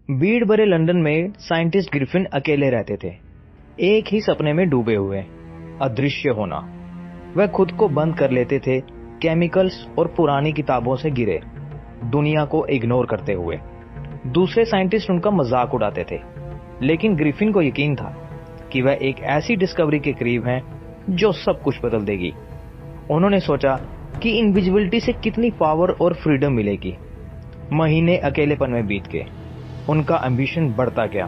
भीड़ भरे लंदन में साइंटिस्ट ग्रिफिन अकेले रहते थे, एक ही सपने में डूबे हुए, अदृश्य होना। वह खुद को बंद कर लेते थे केमिकल्स और पुरानी किताबों से घिरे दुनिया को इग्नोर करते हुए। दूसरे साइंटिस्ट उनका मजाक उड़ाते थे, लेकिन ग्रिफिन को यकीन था कि वह एक ऐसी डिस्कवरी के करीब हैं जो सब कुछ बदल देगी। उन्होंने सोचा कि इनविजिबिलिटी से कितनी पावर और फ्रीडम मिलेगी। महीने अकेलेपन में बीत गए, उनका एम्बिशन बढ़ता गया।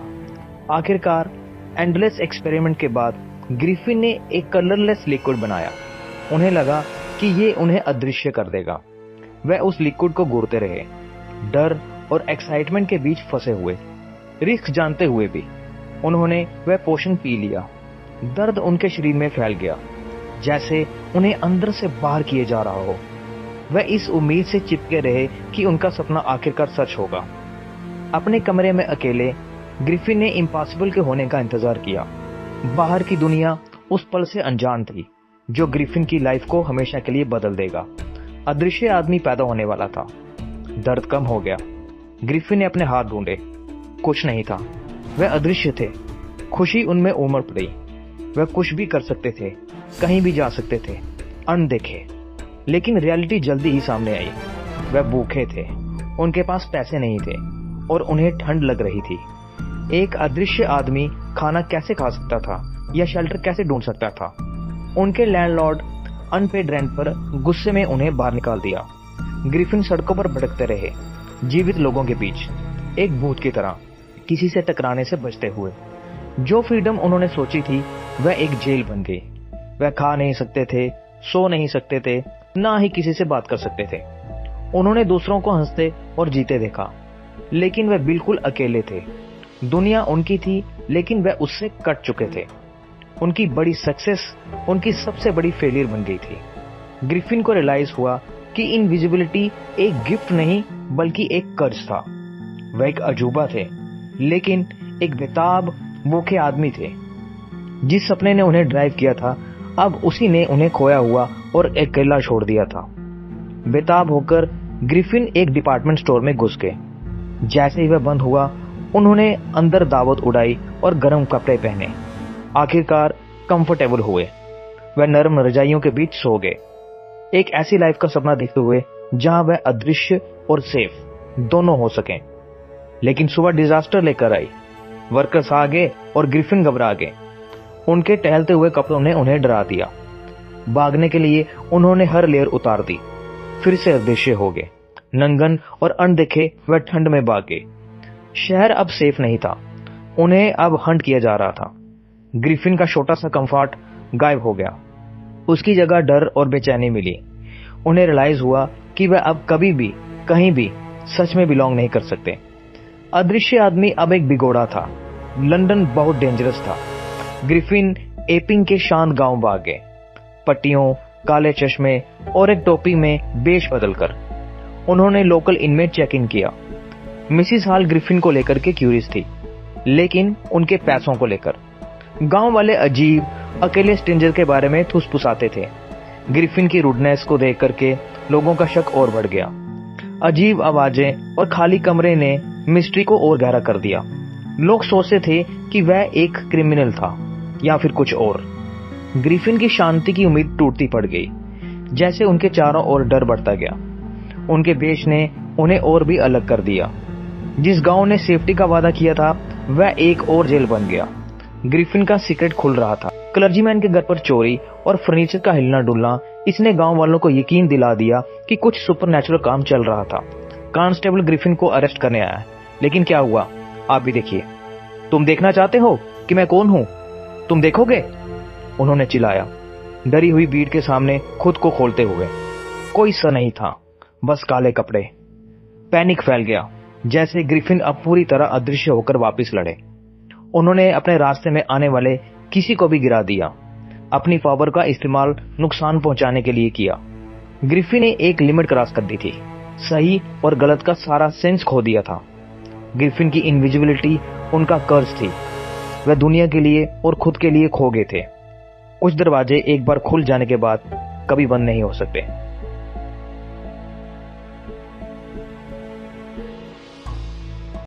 आखिरकार एंडलेस एक्सपेरिमेंट के बाद ग्रिफिन ने एक कलरलेस लिक्विड बनाया। उन्हें लगा कि ये उन्हें अदृश्य कर देगा। वह उस लिक्विड को घूरते रहे, डर और एक्साइटमेंट के बीच फंसे हुए। रिस्क जानते हुए भी उन्होंने वह पोशन पी लिया। दर्द उनके शरीर में फैल गया, जैसे उन्हें अंदर से बाहर किए जा रहा हो। वह इस उम्मीद से चिपके रहे कि उनका सपना आखिरकार सच होगा। अपने कमरे में अकेले ग्रिफिन ने इम्पॉसिबल के होने का इंतजार किया। बाहर की दुनिया उस पल से अनजान थी जो ग्रिफिन की लाइफ को हमेशा के लिए बदल देगा। अदृश्य आदमी पैदा होने वाला था। दर्द कम हो गया। ग्रिफिन ने अपने हाथ ढूंढे, कुछ नहीं था। वह अदृश्य थे। खुशी उनमें उमड़ पड़ी। वह कुछ भी कर सकते थे, कहीं भी जा सकते थे, अनदेखे। लेकिन रियलिटी जल्दी ही सामने आई। वह भूखे थे, उनके पास पैसे नहीं थे और उन्हें ठंड लग रही थी। एक अदृश्य आदमी खाना कैसे खा सकता था या शेल्टर कैसे ढूंढ सकता था? उनके लैंडलॉर्ड अनपेड रेंट पर गुस्से में उन्हें बाहर निकाल दिया। ग्रिफिन सड़कों पर भटकते रहे, जीवित लोगों के बीच, एक भूत की तरह, किसी से टकराने से बचते हुए। जो फ्रीडम उन्होंने सोची थी वह एक जेल बन गई। वह खा नहीं सकते थे, सो नहीं सकते थे, ना ही किसी से बात कर सकते थे। उन्होंने दूसरों को हंसते और जीते देखा, लेकिन वह बिल्कुल अकेले थे। दुनिया उनकी थी, लेकिन वह उससे कट चुके थे। उनकी बड़ी सक्सेस उनकी सबसे बड़ी फेलियर बन गई थी। ग्रिफिन को रियलाइज हुआ कि इनविजिबिलिटी एक गिफ्ट नहीं बल्कि एक कर्ज था। वह एक अजूबा थे, लेकिन एक बेताब भूखे आदमी थे। जिस सपने ने उन्हें ड्राइव किया था, अब उसी ने उन्हें खोया हुआ और अकेला छोड़ दिया था। बेताब होकर ग्रिफिन एक डिपार्टमेंट स्टोर में घुस गए। जैसे ही वह बंद हुआ, उन्होंने अंदर दावत उड़ाई और गर्म कपड़े पहने। आखिरकार कंफर्टेबल हुए। वह नरम रजाइयों के बीच सो गए, एक ऐसी लाइफ का सपना देखते हुए जहां वह अदृश्य और सेफ दोनों हो सकें। लेकिन सुबह डिजास्टर लेकर आई। वर्कर्स आ गए और ग्रिफिन घबरा गए। उनके टहलते हुए कपड़ों ने उन्हें डरा दिया। भागने के लिए उन्होंने हर लेयर उतार दी। फिर से अदृश्य हो गए। नंगन और अनदेखे वह ठंड में भाग गए। शहर अब सेफ नहीं था। उन्हें अब हंट किया जा रहा था। ग्रिफिन का छोटा सा कंफर्ट गायब हो गया। उसकी जगह डर और बेचैनी मिली। उन्हें रियलाइज हुआ कि वह अब कभी भी कहीं भी सच में बिलोंग नहीं कर सकते। अदृश्य आदमी अब एक बिगोड़ा था। लंदन बहुत डेंजरस था। ग्रिफिन एपिंग के शांत गांव भाग गए, पट्टियों, काले चश्मे और एक टोपी में वेश बदलकर। उन्होंने लोकल इनमेट चेक इन किया। मिसिस हॉल ग्रिफिन को लेकर के क्यूरियस थी, लेकिन उनके पैसों को लेकर। गांव वाले अजीब अकेले स्ट्रेंजर के बारे में फुसफुसाते थे। ग्रिफिन की रूडनेस को देख करके लोगों का शक और बढ़ गया। अजीब आवाजें और खाली कमरे ने मिस्ट्री को और गहरा कर दिया। लोग सोचते थे कि वह एक क्रिमिनल था या फिर कुछ और। ग्रिफिन की शांति की उम्मीद टूटती पड़ गई, जैसे उनके चारों ओर डर बढ़ता गया। उनके वेश ने उन्हें और भी अलग कर दिया। जिस गांव ने सेफ्टी का वादा किया था, वह एक और जेल बन गया। ग्रिफिन का सीक्रेट खुल रहा था। क्लर्जीमैन के घर पर चोरी और फर्नीचर का हिलना डुलना, इसने गांव वालों को यकीन दिला दिया कि कुछ सुपरनैचुरल काम चल रहा था। कांस्टेबल ग्रिफिन को अरेस्ट करने आया, लेकिन क्या हुआ आप भी देखिए। तुम देखना चाहते हो कि मैं कौन हूं? तुम देखोगे? उन्होंने चिल्लाया, डरी हुई भीड़ के सामने खुद को खोलते हुए। कोई सर नहीं था, बस काले कपड़े। पैनिक फैल गया, जैसे ग्रिफिन अब पूरी तरह अदृश्य होकर वापस लड़े। उन्होंने अपने रास्ते में आने वाले किसी को भी गिरा दिया। अपनी पावर का इस्तेमाल नुकसान पहुंचाने के लिए किया। ग्रिफिन ने एक लिमिट क्रॉस कर दी थी। सही और गलत का सारा सेंस खो दिया था। ग्रिफिन की इनविजिबिलिटी उनका कर्ज थी। वह दुनिया के लिए और खुद के लिए खो गए थे। कुछ दरवाजे एक बार खुल जाने के बाद कभी बंद नहीं हो सकते।